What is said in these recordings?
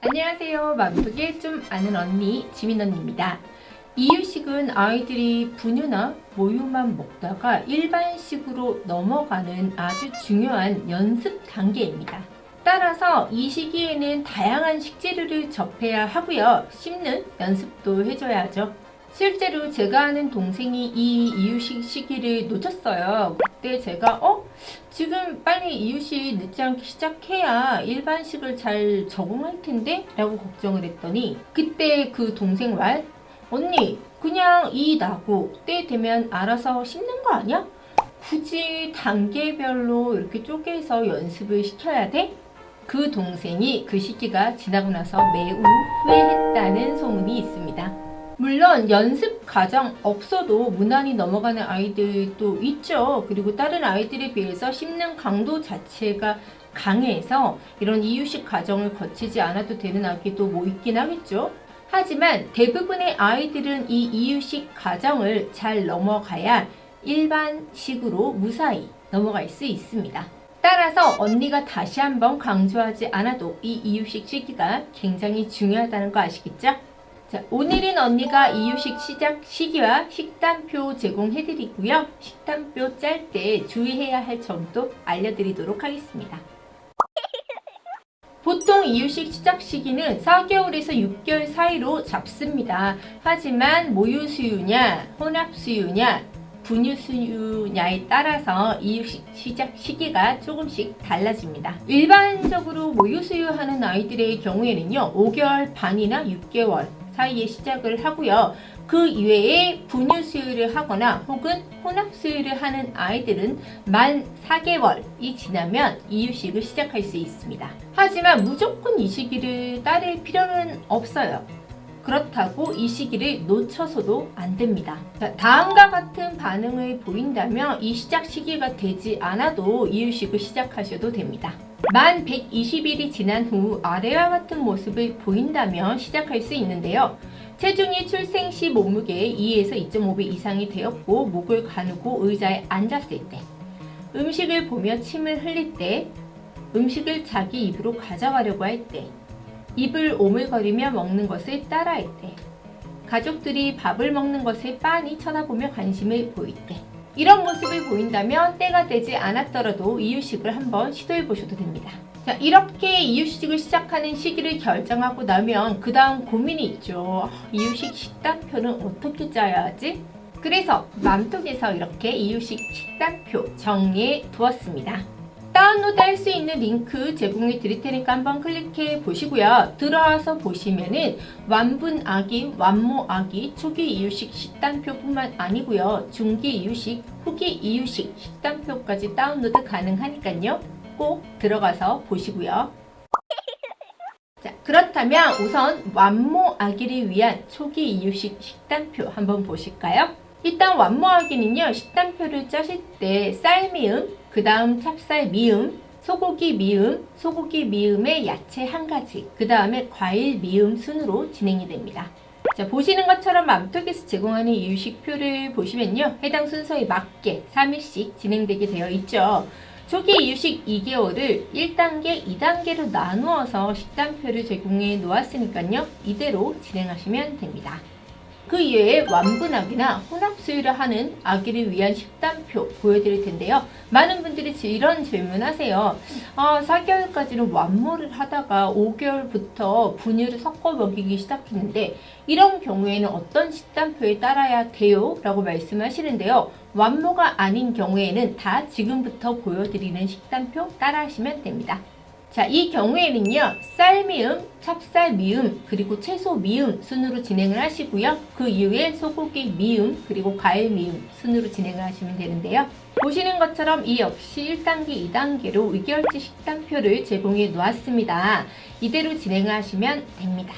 안녕하세요. 맘속에 좀 아는 언니 지민 언니입니다. 이유식은 아이들이 분유나 모유만 먹다가 일반식으로 넘어가는 아주 중요한 연습 단계입니다. 따라서 이 시기에는 다양한 식재료를 접해야 하고요. 씹는 연습도 해줘야죠. 실제로 제가 아는 동생이 이 이유식 시기를 놓쳤어요. 그때 제가 지금 빨리 이유식 늦지 않게 시작해야 일반식을 잘 적응할 텐데? 라고 걱정을 했더니 그때 그 동생 말, 언니 그냥 이 나고 때 되면 알아서 씹는 거 아니야? 굳이 단계별로 이렇게 쪼개서 연습을 시켜야 돼? 그 동생이 그 시기가 지나고 나서 매우 후회했다는 소문이 있습니다. 물론 연습 과정 없어도 무난히 넘어가는 아이들도 있죠. 그리고 다른 아이들에 비해서 씹는 강도 자체가 강해서 이런 이유식 과정을 거치지 않아도 되는 아기도 뭐 있긴 하겠죠. 하지만 대부분의 아이들은 이 이유식 과정을 잘 넘어가야 일반식으로 무사히 넘어갈 수 있습니다. 따라서 언니가 다시 한번 강조하지 않아도 이 이유식 시기가 굉장히 중요하다는 거 아시겠죠? 자, 오늘은 언니가 이유식 시작 시기와 식단표 제공해드리고요. 식단표 짤 때 주의해야 할 점도 알려드리도록 하겠습니다. 보통 이유식 시작 시기는 4개월에서 6개월 사이로 잡습니다. 하지만 모유 수유냐, 혼합 수유냐, 분유 수유냐에 따라서 이유식 시작 시기가 조금씩 달라집니다. 일반적으로 모유 수유하는 아이들의 경우에는요, 5개월 반이나 6개월 사이에 시작을 하고요. 그 이외에 분유 수유를 하거나 혹은 혼합 수유를 하는 아이들은 만 4개월이 지나면 이유식을 시작할 수 있습니다. 하지만 무조건 이 시기를 따를 필요는 없어요. 그렇다고 이 시기를 놓쳐서도 안 됩니다. 자, 다음과 같은 반응을 보인다면 이 시작 시기가 되지 않아도 이유식을 시작하셔도 됩니다. 만 120일이 지난 후 아래와 같은 모습을 보인다면 시작할 수 있는데요. 체중이 출생 시 몸무게의 2에서 2.5배 이상이 되었고 목을 가누고 의자에 앉았을 때, 음식을 보며 침을 흘릴 때, 음식을 자기 입으로 가져가려고 할 때, 입을 오물거리며 먹는 것을 따라할 때, 가족들이 밥을 먹는 것을 빤히 쳐다보며 관심을 보일 때, 이런 모습을 보인다면 때가 되지 않았더라도 이유식을 한번 시도해 보셔도 됩니다. 자, 이렇게 이유식을 시작하는 시기를 결정하고 나면 그 다음 고민이 있죠. 이유식 식단표는 어떻게 짜야 하지? 그래서 맘톡에서 이렇게 이유식 식단표 정리해 두었습니다. 다운로드 할 수 있는 링크 제공해 드릴 테니까 한번 클릭해 보시고요. 들어와서 보시면은 완분 아기, 완모 아기, 초기 이유식 식단표 뿐만 아니고요. 중기 이유식, 후기 이유식 식단표까지 다운로드 가능하니까요. 꼭 들어가서 보시고요. 자, 그렇다면 우선 완모 아기를 위한 초기 이유식 식단표 한번 보실까요? 일단 완모 아기는요, 식단표를 짜실 때 쌀미음, 그 다음 찹쌀 미음, 소고기 미음, 소고기 미음에 야채 한 가지, 그 다음에 과일 미음 순으로 진행이 됩니다. 자, 보시는 것처럼 맘톡에서 제공하는 이유식표를 보시면요, 해당 순서에 맞게 3일씩 진행되게 되어 있죠. 초기 이유식 2개월을 1단계, 2단계로 나누어서 식단표를 제공해 놓았으니까요, 이대로 진행하시면 됩니다. 그 이외에 완분아기나 혼합수유를 하는 아기를 위한 식단표 보여드릴 텐데요. 많은 분들이 이런 질문 하세요. 4개월까지는 완모를 하다가 5개월부터 분유를 섞어 먹이기 시작했는데 이런 경우에는 어떤 식단표에 따라야 돼요? 라고 말씀하시는데요. 완모가 아닌 경우에는 다 지금부터 보여드리는 식단표 따라 하시면 됩니다. 자, 이 경우에는요, 쌀미음, 찹쌀미음, 그리고 채소 미음 순으로 진행을 하시고요. 그 이후에 소고기 미음, 그리고 과일 미음 순으로 진행을 하시면 되는데요. 보시는 것처럼 이 역시 1단계, 2단계로 의결제 식단표를 제공해 놓았습니다. 이대로 진행을 하시면 됩니다.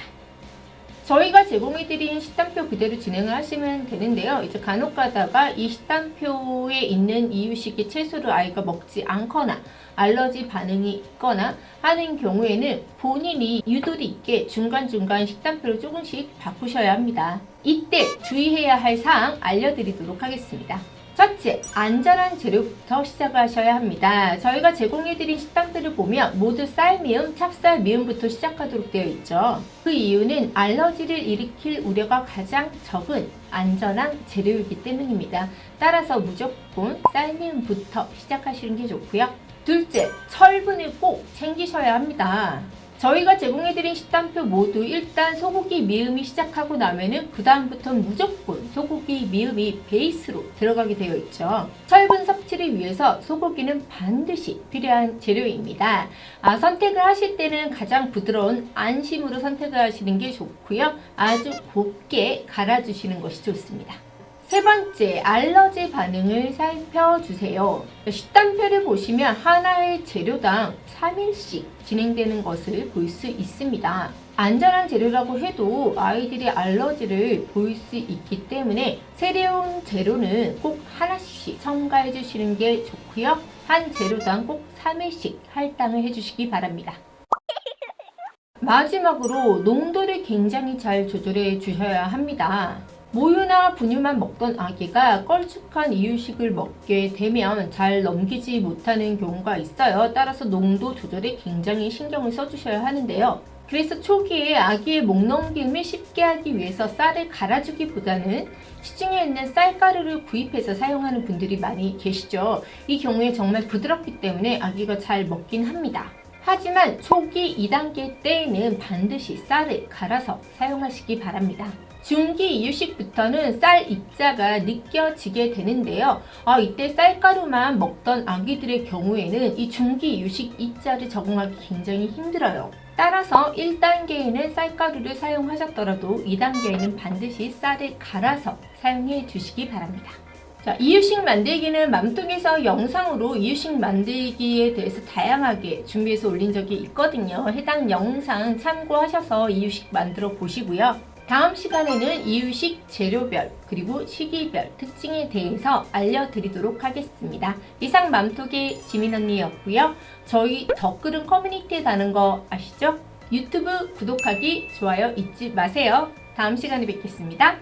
저희가 제공해드린 식단표 그대로 진행을 하시면 되는데요. 이제 간혹 가다가 이 식단표에 있는 이유식의 채소를 아이가 먹지 않거나 알러지 반응이 있거나 하는 경우에는 본인이 유도리 있게 중간중간 식단표를 조금씩 바꾸셔야 합니다. 이때 주의해야 할 사항 알려드리도록 하겠습니다. 첫째, 안전한 재료부터 시작하셔야 합니다. 저희가 제공해드린 식단들을 보면 모두 쌀미음, 찹쌀미음부터 시작하도록 되어 있죠. 그 이유는 알러지를 일으킬 우려가 가장 적은 안전한 재료이기 때문입니다. 따라서 무조건 쌀미음부터 시작하시는 게 좋고요. 둘째, 철분을 꼭 챙기셔야 합니다. 저희가 제공해드린 식단표 모두 일단 소고기 미음이 시작하고 나면은 그 다음부터는 무조건 소고기 미음이 베이스로 들어가게 되어 있죠. 철분 섭취를 위해서 소고기는 반드시 필요한 재료입니다. 선택을 하실 때는 가장 부드러운 안심으로 선택을 하시는 게 좋고요. 아주 곱게 갈아주시는 것이 좋습니다. 세 번째, 알러지 반응을 살펴주세요. 식단표를 보시면 하나의 재료당 3일씩 진행되는 것을 볼 수 있습니다. 안전한 재료라고 해도 아이들이 알러지를 보일 수 있기 때문에 새로운 재료는 꼭 하나씩 첨가해 주시는 게 좋고요. 한 재료당 꼭 3일씩 할당을 해주시기 바랍니다. 마지막으로 농도를 굉장히 잘 조절해 주셔야 합니다. 모유나 분유만 먹던 아기가 걸쭉한 이유식을 먹게 되면 잘 넘기지 못하는 경우가 있어요. 따라서 농도 조절에 굉장히 신경을 써주셔야 하는데요. 그래서 초기에 아기의 목 넘김을 쉽게 하기 위해서 쌀을 갈아주기보다는 시중에 있는 쌀가루를 구입해서 사용하는 분들이 많이 계시죠. 이 경우에 정말 부드럽기 때문에 아기가 잘 먹긴 합니다. 하지만 초기 2단계 때에는 반드시 쌀을 갈아서 사용하시기 바랍니다. 중기 이유식부터는 쌀 입자가 느껴지게 되는데요. 이때 쌀가루만 먹던 아기들의 경우에는 이 중기 이유식 입자를 적응하기 굉장히 힘들어요. 따라서 1단계에는 쌀가루를 사용하셨더라도 2단계에는 반드시 쌀을 갈아서 사용해 주시기 바랍니다. 자, 이유식 만들기는 맘톡에서 영상으로 이유식 만들기에 대해서 다양하게 준비해서 올린 적이 있거든요. 해당 영상 참고하셔서 이유식 만들어 보시고요. 다음 시간에는 이유식 재료별 그리고 시기별 특징에 대해서 알려드리도록 하겠습니다. 이상 맘톡의 지민 언니였고요. 저희 덧글은 커뮤니티에 다는 거 아시죠? 유튜브 구독하기, 좋아요 잊지 마세요. 다음 시간에 뵙겠습니다.